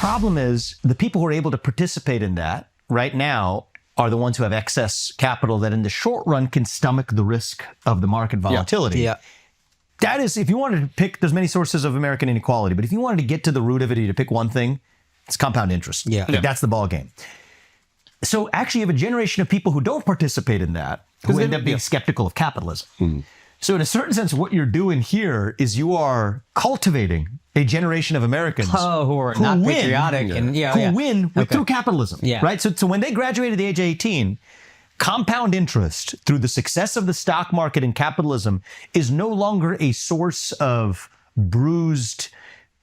problem is the people who are able to participate in that right now are the ones who have excess capital that in the short run can stomach the risk of the market volatility. Yeah. That is, if you wanted to pick, there's many sources of American inequality, but if you wanted to get to the root of it, to pick one thing, it's compound interest. Yeah. That's the ball game. So actually you have a generation of people who don't participate in that, who end up being skeptical of capitalism. So in a certain sense, what you're doing here is you are cultivating a generation of Americans who are not patriotic and who win through capitalism. Yeah. Right. So when they graduated at the age of 18, compound interest through the success of the stock market and capitalism is no longer a source of bruised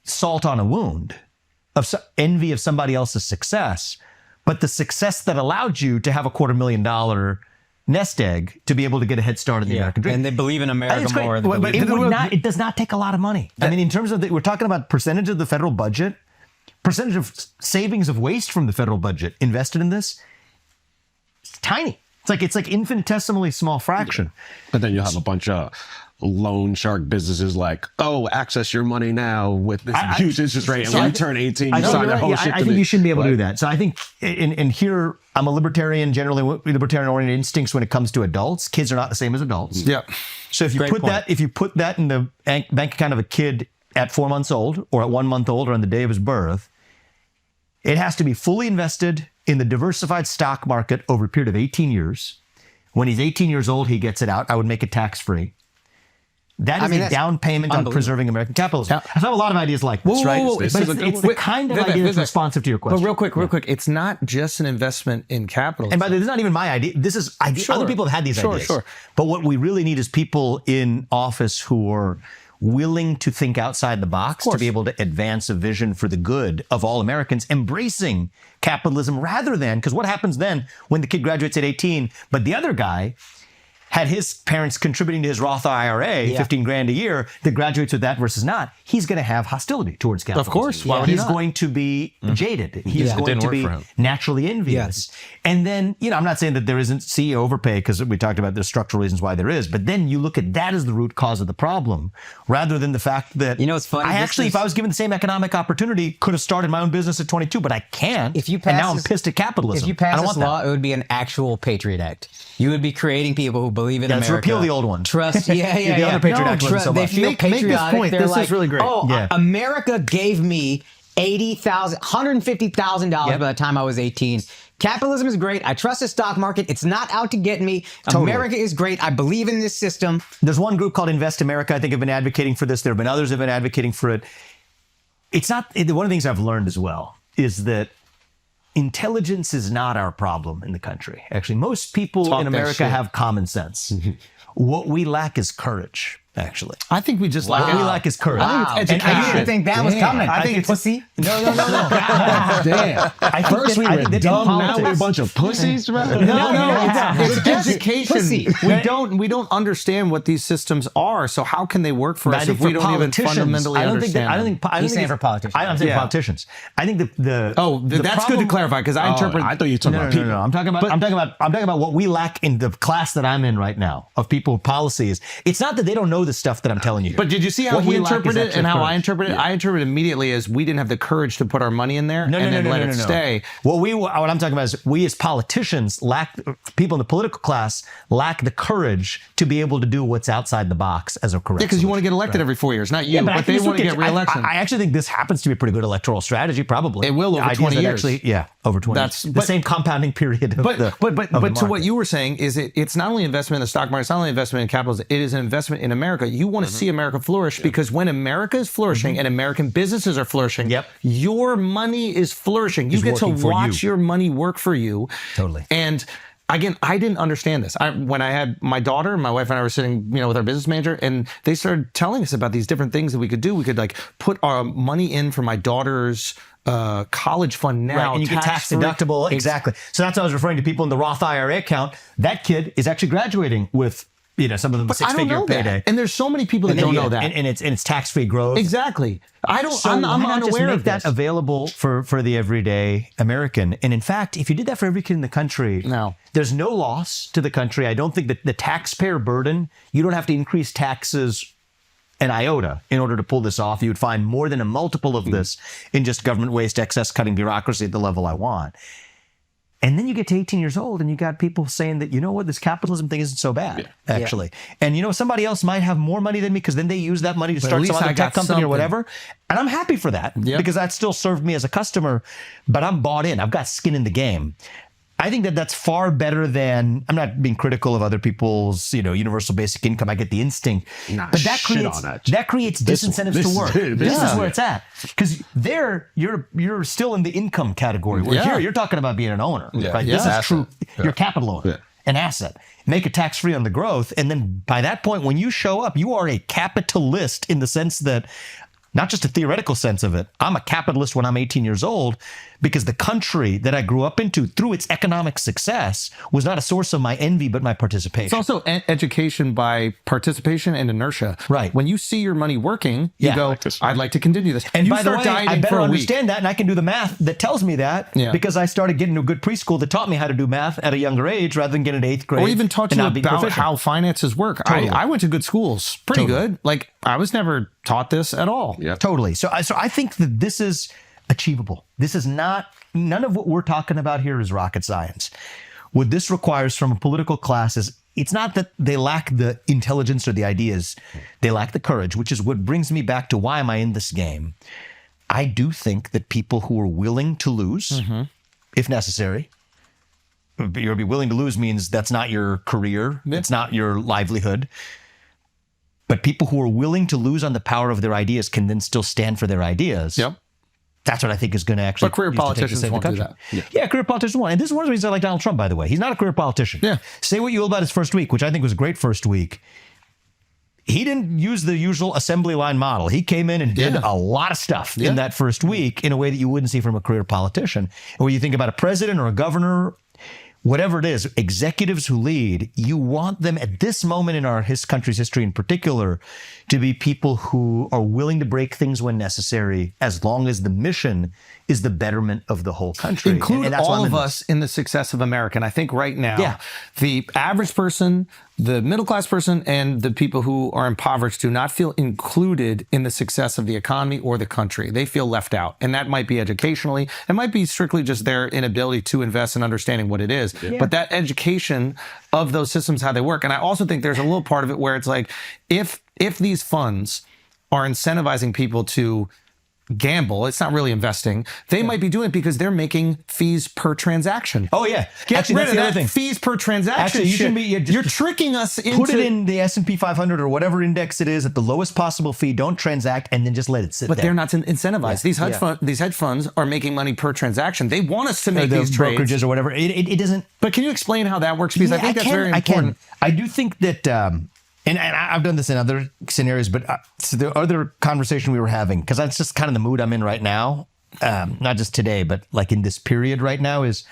salt on a wound, of envy of somebody else's success, but the success that allowed you to have a $250,000 nest egg to be able to get a head start in the American dream. And they believe in America more. But it does not take a lot of money. I mean, in terms of, we're talking about percentage of the federal budget, percentage of savings of waste from the federal budget invested in this, it's tiny. It's like infinitesimally small fraction. But then you have a bunch of loan shark businesses like, oh, access your money now with this huge interest rate. And when you turn 18, you sign that whole shit. I think you shouldn't be able to do that. So I think, and here I'm a libertarian, generally libertarian oriented instincts when it comes to adults. Kids are not the same as adults. Yeah. So if you put that in the bank account of a kid at 4 months old or at 1 month old or on the day of his birth, it has to be fully invested in the diversified stock market over a period of 18 years. When he's 18 years old, he gets it out. I would make it tax-free. That is a down payment on preserving American capitalism. I have a lot of ideas like this, right? But it's the kind of idea that's responsive to your question. But real quick, it's not just an investment in capital. And by the way, this is not even my idea. This is idea. Other people have had these ideas. But what we really need is people in office who are willing to think outside the box to be able to advance a vision for the good of all Americans, embracing capitalism rather than, because what happens then when the kid graduates at 18, but the other guy had his parents contributing to his Roth IRA, 15 grand a year, that graduates with that versus not, he's going to have hostility towards capitalism. Of course. Why would he he's not? going to be jaded. He's going to be naturally envious. And then, I'm not saying that there isn't CEO overpay, because we talked about the structural reasons why there is, but then you look at that as the root cause of the problem, rather than the fact that, it's funny. If I was given the same economic opportunity, could have started my own business at 22, but I can't. And now I'm pissed at capitalism. If you pass this law, it would be an actual Patriot Act. You would be creating people who believe in America. Let's repeal the old one. Trust, The other Patriot Act wasn't so much. They feel patriotic. Make this point. They're This like, is really great. America gave me $150,000 by the time I was 18. Capitalism is great. I trust the stock market. It's not out to get me. Totally. America is great. I believe in this system. There's one group called Invest America, I think, have been advocating for this. There have been others who have been advocating for it. It's not, one of the things I've learned as well is that intelligence is not our problem in the country. Actually, most people in America have common sense. What we lack is courage, actually. I think we just lack. What we lack is courage. I didn't think that was coming. I think it's pussy. No. Damn. First we were dumb, now we're a bunch of pussies. No, it's education. We don't understand what these systems are. So how can they work for us if we don't even fundamentally understand? He's saying for politicians. I'm saying politicians. I think that's good to clarify, because I interpret. I thought you were talking about people. No. I'm talking about what we lack in the class that I'm in right now of people with policies. It's not that they don't know the stuff that I'm telling you. But did you see how he interpreted it and how I interpreted it? I interpreted immediately as we didn't have the courage to put our money in there and then let it stay. What I'm talking about is we as politicians people in the political class lack the courage to be able to do what's outside the box as a correct. Yeah, because you want to get elected every 4 years, not you, but they want to get re-election. I actually think this happens to be a pretty good electoral strategy, probably. It will over 20 years. Over 20 years. The same compounding period. But to what you were saying is it's not only investment in the stock market, it's not only investment in capitalism, it is an investment in America. You want to see America flourish, because when America is flourishing and American businesses are flourishing, your money is flourishing. You get to watch your money work for you. Totally. And again, I didn't understand this. When I had my daughter, my wife and I were sitting, with our business manager, and they started telling us about these different things that we could do. We could put our money in for my daughter's college fund now. Right, and you get tax deductible. Exactly. So that's what I was referring to, people in the Roth IRA account. That kid is actually graduating with some of them six-figure payday. And there's so many people that don't know that. And it's tax-free growth. Exactly. I'm unaware of that available for the everyday American. And in fact, if you did that for every kid in the country, there's no loss to the country. I don't think that the taxpayer burden, you don't have to increase taxes an iota in order to pull this off. You would find more than a multiple of this in just government waste, excess cutting, bureaucracy at the level I want. And then you get to 18 years old and you got people saying that, you know what, this capitalism thing isn't so bad, actually. And, you know, somebody else might have more money than me because then they use that money to start some other tech company or whatever. And I'm happy for that because that still served me as a customer, but I'm bought in. I've got skin in the game. I think that that's far better than, I'm not being critical of other people's, you know, universal basic income. I get the instinct. But that creates disincentives to work. This is where it's at. Because there, you're still in the income category. Where here, you're talking about being an owner. Right? This is true. You're a capital owner, an asset. Make it tax-free on the growth. And then by that point, when you show up, you are a capitalist in the sense that, not just a theoretical sense of it. I'm a capitalist when I'm 18 years old because the country that I grew up into through its economic success was not a source of my envy, but my participation. It's also education by participation and inertia. Right. When you see your money working, you go, I'd like to continue this. And you by the way, I better understand that, and I can do the math that tells me that because I started getting to a good preschool that taught me how to do math at a younger age rather than getting to 8th grade. Or even taught you about how finances work. Totally. I went to good schools. Pretty good. Like, I was never taught this at all. Yeah. Totally. So I think that this is achievable. This is not, none of what we're talking about here is rocket science. What this requires from a political class is, it's not that they lack the intelligence or the ideas, they lack the courage, which is what brings me back to why am I in this game? I do think that people who are willing to lose, if necessary, you'll be willing to lose means that's not your career, it's not your livelihood. But people who are willing to lose on the power of their ideas can then still stand for their ideas. Yep. That's what I think is going to actually. But career politicians won't do that. Yeah, career politicians won't. And this is one of the reasons I like Donald Trump, by the way. He's not a career politician. Yeah. Say what you will about his first week, which I think was a great first week. He didn't use the usual assembly line model. He came in and did a lot of stuff in that first week in a way that you wouldn't see from a career politician. And when you think about a president or a governor, whatever it is, executives who lead, you want them at this moment in his country's history in particular to be people who are willing to break things when necessary, as long as the mission is the betterment of the whole country. Include all of us in the success of America. And I think right now, the average person, the middle-class person, and the people who are impoverished do not feel included in the success of the economy or the country. They feel left out. And that might be educationally. It might be strictly just their inability to invest in understanding what it is. But that education of those systems, how they work. And I also think there's a little part of it where it's like, if these funds are incentivizing people to gamble, it's not really investing. They might be doing it because they're making fees per transaction. Oh yeah, get rid of that fees per transaction. Actually, you shouldn't be. You're tricking us into. Put it in the S&P 500 or whatever index it is at the lowest possible fee. Don't transact, and then just let it sit there. But they're not incentivized. These hedge funds are making money per transaction. They want us to make these trades, brokerages or whatever. It doesn't. But can you explain how that works? Because I think that's very important. I do think that. And I've done this in other scenarios, but so the other conversation we were having, because that's just kind of the mood I'm in right now, not just today, but like in this period right now, is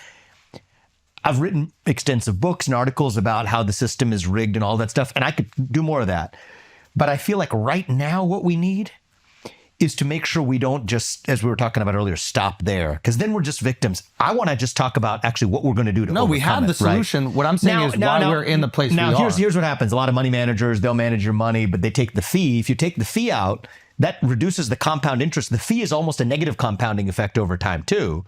I've written extensive books and articles about how the system is rigged and all that stuff, and I could do more of that. But I feel like right now what we need is to make sure we don't just, as we were talking about earlier, stop there, because then we're just victims. I want to just talk about actually what we're going to do to overcome we have the solution. Right? What I'm saying is why we're in the place we are. Now, here's what happens. A lot of money managers, they'll manage your money, but they take the fee. If you take the fee out, that reduces the compound interest. The fee is almost a negative compounding effect over time, too.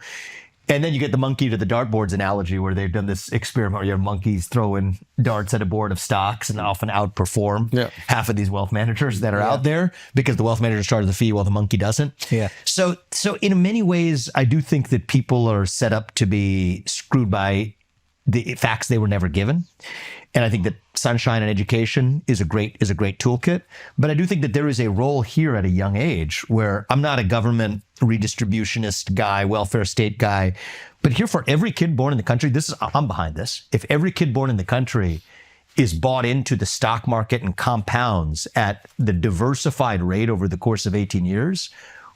And then you get the monkey to the dartboards analogy where they've done this experiment where you have monkeys throwing darts at a board of stocks and often outperform half of these wealth managers that are out there because the wealth manager charges the fee while the monkey doesn't. Yeah. So in many ways, I do think that people are set up to be screwed by the facts they were never given. And I think that sunshine and education is a great toolkit. But I do think that there is a role here at a young age where I'm not a government redistributionist guy, welfare state guy, but here for every kid born in the country, I'm behind this. If every kid born in the country is bought into the stock market and compounds at the diversified rate over the course of 18 years,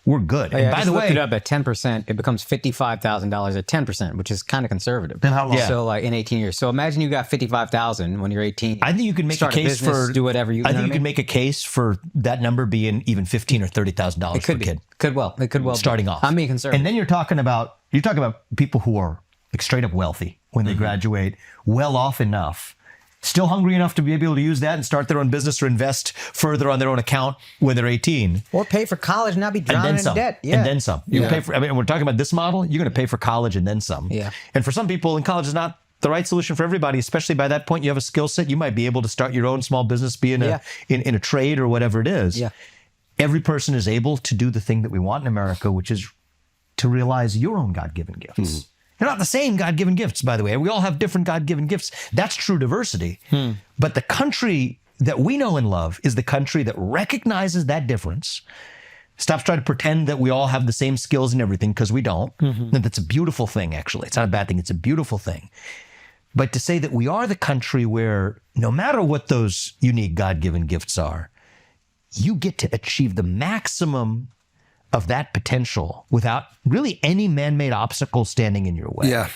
we're good. And by the way, looked it up at 10%, it becomes $55,000 at 10%, which is kind of conservative. And how long? So like in 18 years. So imagine you got $55,000 when you're 18. I think you can make a case for do whatever you. I think you can make a case for that number being even $15,000 or $30,000 per kid. It could well starting off. I'm being conservative. And then you're talking about people who are like straight up wealthy when they graduate, well off enough still hungry enough to be able to use that and start their own business or invest further on their own account when they're 18. Or pay for college and not be drowning in debt. Yeah. And then some. You pay for, I mean, we're talking about this model, you're going to pay for college and then some. Yeah. And for some people, in college is not the right solution for everybody, especially by that point you have a skill set. You might be able to start your own small business, be in a trade or whatever it is. Yeah. Every person is able to do the thing that we want in America, which is to realize your own God-given gifts. They're not the same God-given gifts, by the way. We all have different God-given gifts. That's true diversity. But the country that we know and love is the country that recognizes that difference, stops trying to pretend that we all have the same skills and everything, because we don't. And that's a beautiful thing, actually. It's not a bad thing. It's a beautiful thing. But to say that we are the country where no matter what those unique God-given gifts are, you get to achieve the maximum of that potential without really any man-made obstacle standing in your way. Yeah.